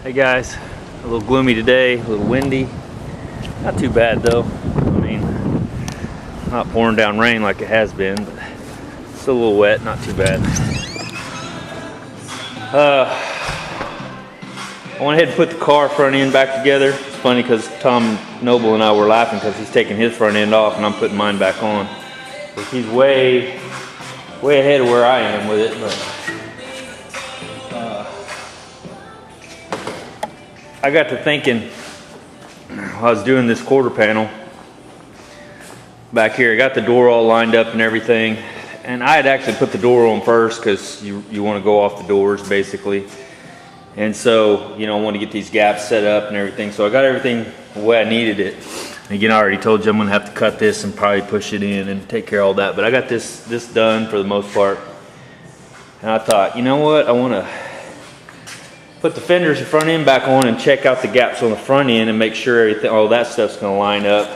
Hey guys, a little gloomy today, a little windy. Not too bad though. I mean, not pouring down rain like it has been, but it's a little wet, not too bad. I went ahead and put the car front end back together. It's funny because Tom Noble and I were laughing because he's taking his front end off and I'm putting mine back on. But he's way ahead of where I am with it. But I got to thinking while I was doing this quarter panel back here. I got the door all lined up and everything, and I had actually put the door on first because you want to go off the doors basically. And so, you know, I want to get these gaps set up and everything. So I got everything the way I needed it. And again, I already told you I'm going to have to cut this and probably push it in and take care of all that. But I got this done for the most part. And I thought, you know what? I want to put the fenders and front end back on and check out the gaps on the front end and make sure everything, all that stuff's going to line up.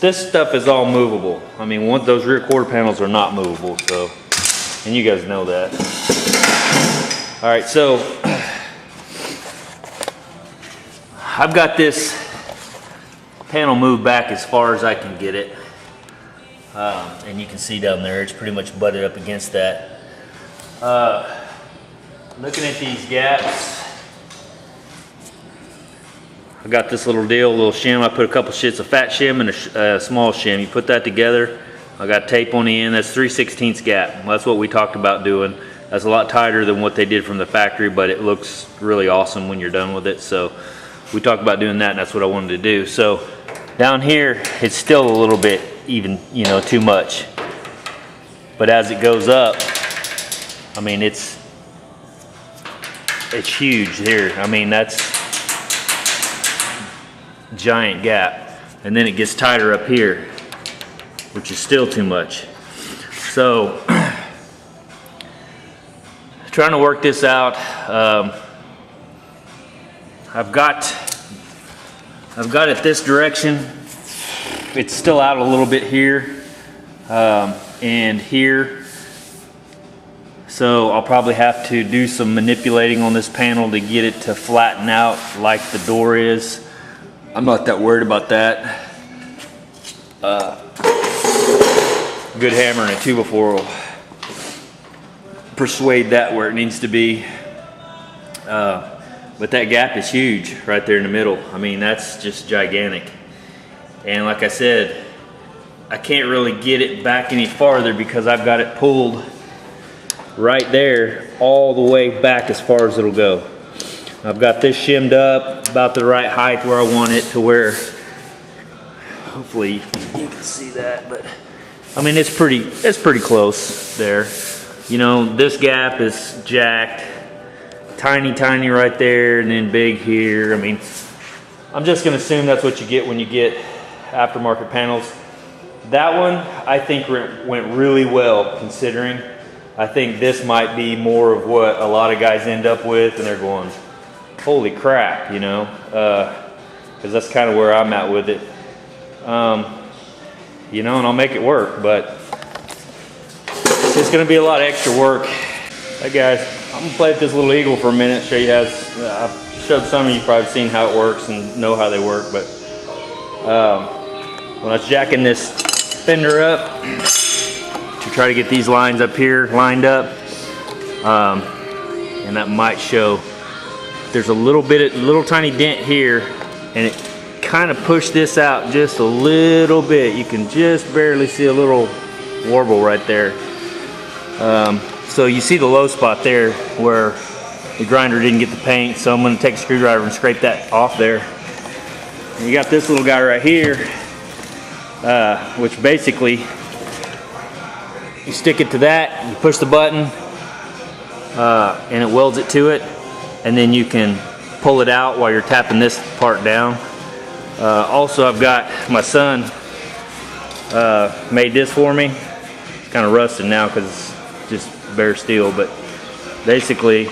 This stuff is all movable. I mean, those rear quarter panels are not movable. So, and you guys know that. All right, so I've got this panel moved back as far as I can get it. And you can see down there, it's pretty much butted up against that. Looking at these gaps, I got this little shim. I put a couple sheets of fat shim and a small shim. You put that together. I got tape on the end. That's 3/16 gap. That's what we talked about doing. That's a lot tighter than what they did from the factory, but it looks really awesome when you're done with it. So we talked about doing that, and that's what I wanted to do. So down here, it's still a little bit even, you know, too much. But as it goes up, I mean, it's huge here. I mean, that's giant gap. And then it gets tighter up here, which is still too much. So trying to work this out. I've got it this direction. It's still out a little bit here and here. So I'll probably have to do some manipulating on this panel to get it to flatten out like the door is. I'm not that worried about that. Good hammer and a 2x4 will persuade that where it needs to be. But that gap is huge right there in the middle. I mean, that's just gigantic. And like I said, I can't really get it back any farther because I've got it pulled right there all the way back as far as it'll go. I've got this shimmed up about the right height where I want it to where, hopefully you can see that, but I mean, it's pretty close there. You know, this gap is jacked. Tiny right there, and then big here. I mean, I'm just gonna assume that's what you get when you get aftermarket panels. That one, I think went really well considering. I think this might be more of what a lot of guys end up with, and they're going, holy crap, you know, because that's kind of where I'm at with it. You know, and I'll make it work, but it's gonna be a lot of extra work. Hey guys, I'm gonna play with this little eagle for a minute, show you how I've showed some of you probably seen how it works and know how they work, but when I was jacking this fender up to try to get these lines up here lined up, and that might show, there's a little tiny dent here, and it kind of pushed this out just a little bit. You can just barely see a little warble right there. So you see the low spot there where the grinder didn't get the paint, so I'm going to take a screwdriver and scrape that off there. And you got this little guy right here, which basically you stick it to that, you push the button, and it welds it to it, and then you can pull it out while you're tapping this part down. Also, I've got my son made this for me. It's kind of rusted now because it's just bare steel, but basically you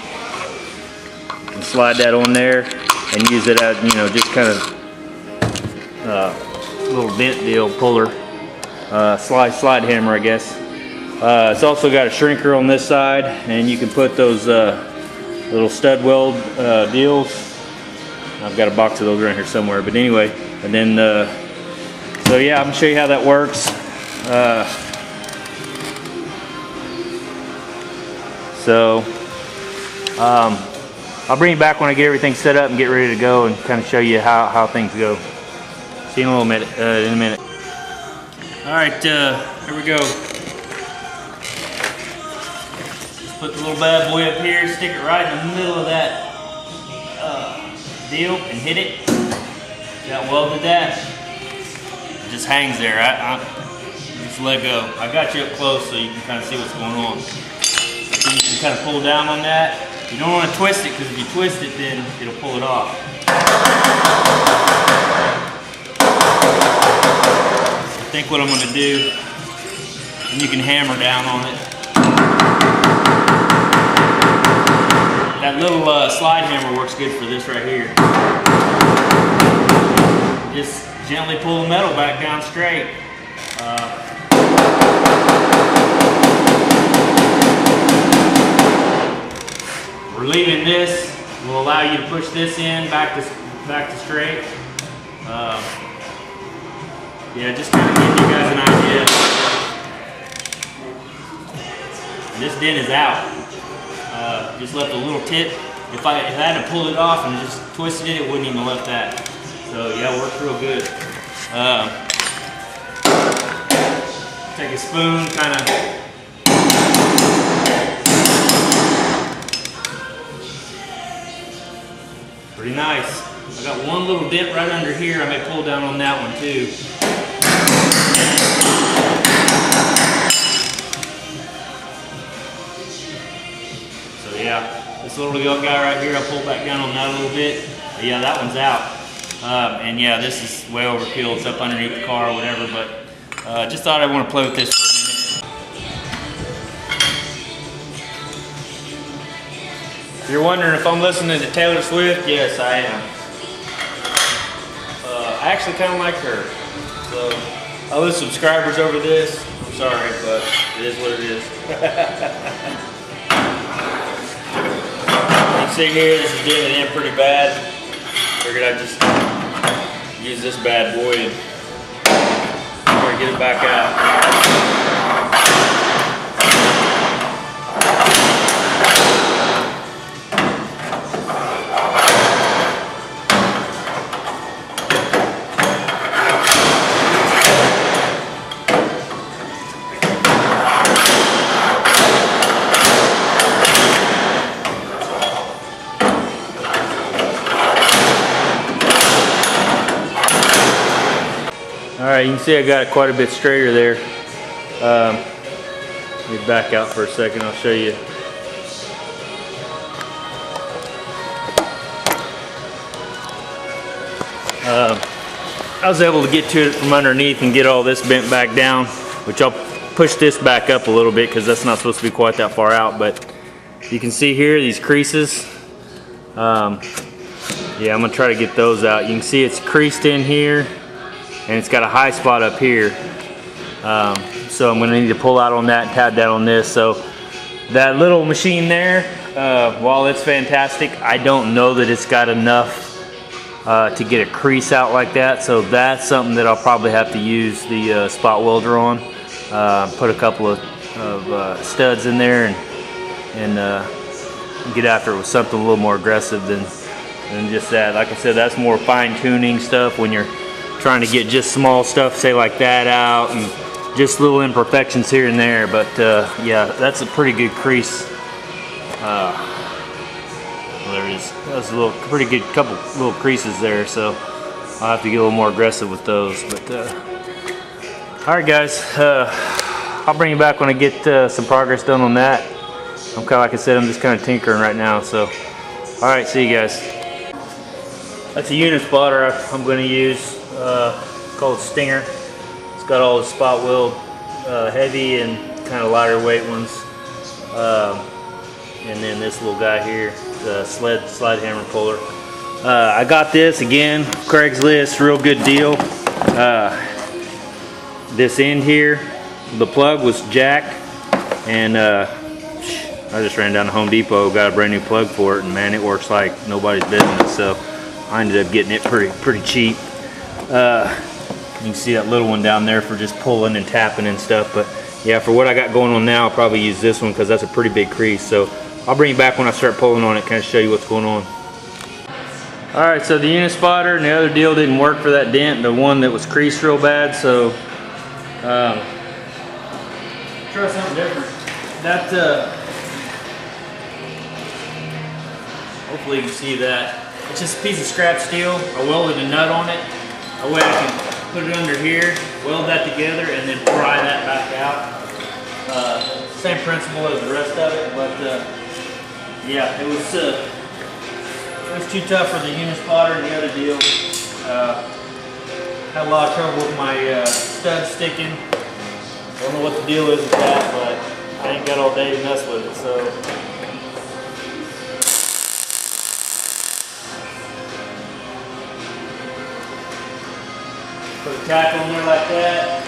can slide that on there and use it as, you know, just kind of little dent deal, puller, slide hammer, I guess. It's also got a shrinker on this side, and you can put those little stud weld deals I've got a box of those around here somewhere, but anyway, and then so yeah, I'm gonna show you how that works. I'll bring you back when I get everything set up and get ready to go, and kind of show you how things go. See you in a little minute. In a minute. All right, here we go. Just put the little bad boy up here, stick it right in the middle of that deal, and hit it. Got welded that. It just hangs there. I just let go. I got you up close so you can kind of see what's going on. So you can kind of pull down on that. You don't want to twist it, because if you twist it, then it'll pull it off. I think what I'm going to do, and you can hammer down on it. That little slide hammer works good for this right here. Just gently pull the metal back down straight. Relieving this will allow you to push this in back to straight. Yeah, just kind of give you guys an idea. This dent is out. Just left a little tip. If I hadn't pulled it off and just twisted it, it wouldn't even have left that. So yeah, it works real good. Take a spoon, kind of. Pretty nice. I got one little dip right under here. I may pull down on that one too. So yeah, this little guy right here, I'll pull back down on that a little bit. But yeah, that one's out. And yeah, this is way overkill. It's up underneath the car or whatever, but just thought I'd want to play with this for a minute. If you're wondering if I'm listening to Taylor Swift, yes, I am. I actually kind of like her. So, I lose subscribers over this. I'm sorry, but it is what it is. You can see here, this is getting it in pretty bad. Figured I'd just use this bad boy and try to get it back out. Alright, you can see I got it quite a bit straighter there. Let me back out for a second, I'll show you. I was able to get to it from underneath and get all this bent back down, which I'll push this back up a little bit because that's not supposed to be quite that far out, but you can see here these creases. Yeah, I'm going to try to get those out. You can see it's creased in here, and it's got a high spot up here. So I'm going to need to pull out on that and tab that on this. So that little machine there, while it's fantastic, I don't know that it's got enough to get a crease out like that. So that's something that I'll probably have to use the spot welder on. Put a couple of studs in there and get after it with something a little more aggressive than just that. Like I said, that's more fine-tuning stuff when you're trying to get just small stuff, say like that, out, and just little imperfections here and there. But yeah, that's a pretty good crease. Well, there it is. That's a pretty good couple little creases there. So I'll have to get a little more aggressive with those. But all right, guys, I'll bring you back when I get some progress done on that. I'm kind of, like I said, I'm just kind of tinkering right now. So all right, see you guys. That's a unit spotter I'm going to use. Called Stinger. It's got all the spot weld, heavy and kind of lighter weight ones, and then this little guy here, the slide hammer puller. I got this again, Craigslist, real good deal. This end here, the plug was jacked, and I just ran down to Home Depot, got a brand new plug for it, and man, it works like nobody's business. So I ended up getting it pretty cheap. You can see that little one down there for just pulling and tapping and stuff. But yeah, for what I got going on now, I'll probably use this one because that's a pretty big crease. So I'll bring you back when I start pulling on it, kind of show you what's going on. All right, so the unit spotter and the other deal didn't work for that dent, the one that was creased real bad. So try something different. That hopefully you can see that. It's just a piece of scrap steel. I welded a nut on it. That way I can put it under here, weld that together, and then pry that back out. Same principle as the rest of it, but yeah, it was too tough for the unit spotter and the other deal. Had a lot of trouble with my stud sticking. Don't know what the deal is with that, but I ain't got all day to mess with it, so. Put a tackle in there like that.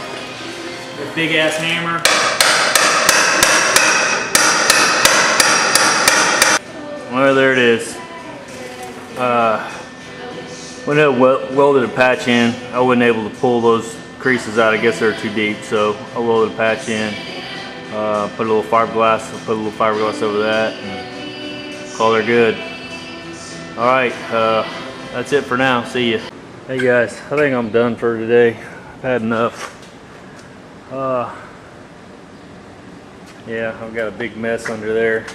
A big ass hammer. Well, there it is. When I welded a patch in, I wasn't able to pull those creases out. I guess they're too deep, so I welded a patch in. Put a little fiberglass. Put a little fiberglass over that, and call her good. All right, that's it for now. See ya. Hey guys, I think I'm done for today. I've had enough. Yeah, I've got a big mess under there.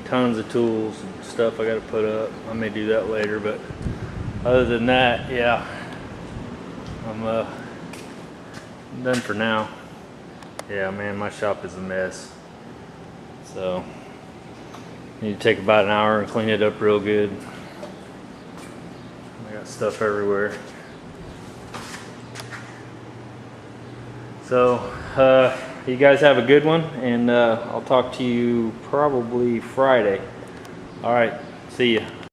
Tons of tools and stuff I got to put up. I may do that later, but other than that, yeah, I'm done for now. Yeah, man, my shop is a mess. So, need to take about an hour and clean it up real good. I got stuff everywhere. So, you guys have a good one, and I'll talk to you probably Friday. All right, see ya.